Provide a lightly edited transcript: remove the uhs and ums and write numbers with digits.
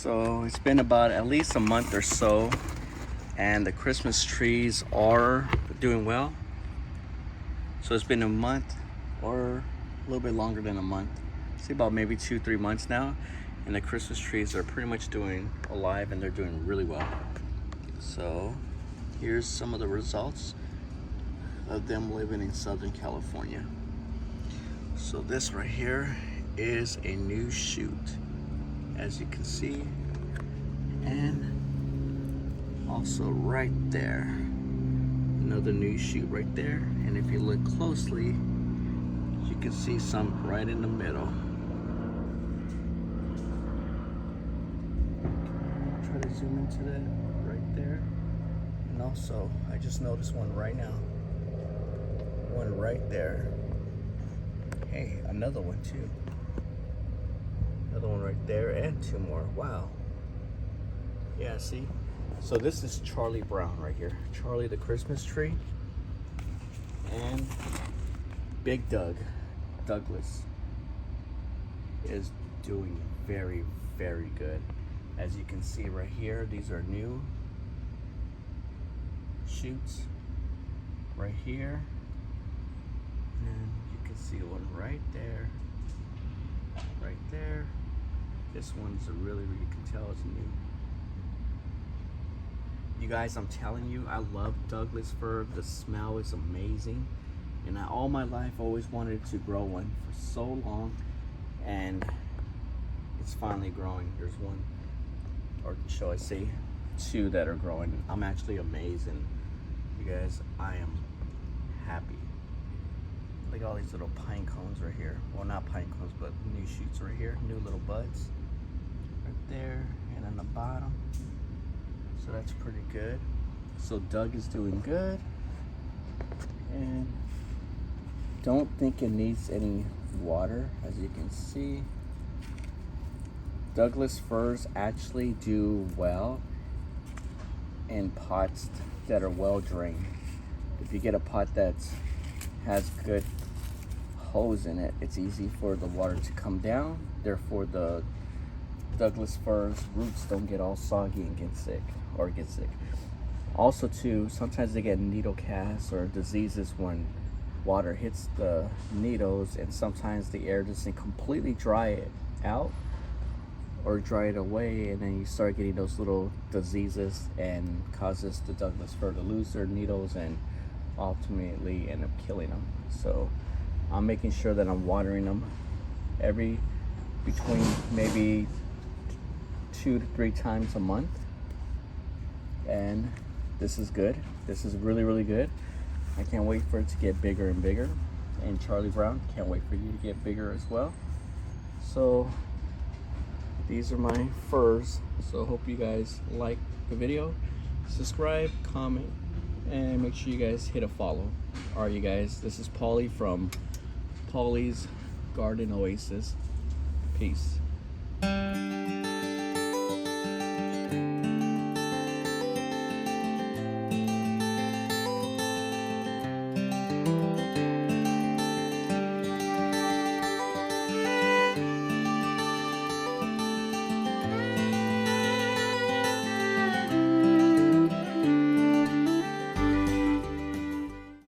So it's been about at least a month or so, and the Christmas trees are doing well. So it's been a month or a little bit longer than a month. See, about maybe 2-3 months now, and the Christmas trees are pretty much doing alive, and they're doing really well. So here's some of the results of them living in Southern California. So this right here is a new shoot, as you can see, and also right there, another new shoot right there. And if you look closely, you can see some right in the middle. Try to zoom into that right there. And also, I just noticed one right now, one right there. Hey, another one too. Another one right there, and two more. Wow. Yeah, see? So this is Charlie Brown right here. Charlie the Christmas tree. And Big Douglas is doing very, very good. As you can see right here, these are new shoots right here. And you can see one right there. Right there. This one's a really, you can tell it's new. You guys, I'm telling you, I love Douglas fir. The smell is amazing. And all my life always wanted to grow one for so long. And it's finally growing. There's one, or shall I say, two that are growing. I'm actually amazed. And you guys, I am happy. Look at all these little pine cones right here. Well, not pine cones, but new shoots right here. New little buds right there, and on the bottom. So that's pretty good. So Doug is doing good. And don't think it needs any water, as you can see. Douglas firs actually do well in pots that are well drained. If you get a pot that has good hose in it, it's easy for the water to come down. Therefore, the Douglas firs roots don't get all soggy and get sick. Also too, sometimes they get needle casts or diseases when water hits the needles, and sometimes the air doesn't completely dry it out or dry it away, and then you start getting those little diseases and causes the Douglas fir to lose their needles and ultimately end up killing them. So I'm making sure that I'm watering them between maybe 2 to 3 times a month. And this is good. This is really, really good. I can't wait for it to get bigger and bigger. And Charlie Brown, can't wait for you to get bigger as well. So these are my firs. So hope you guys like the video. Subscribe, comment, and make sure you guys hit a follow. All right, you guys, this is Paulie from Paulie's Garden Oasis. Peace.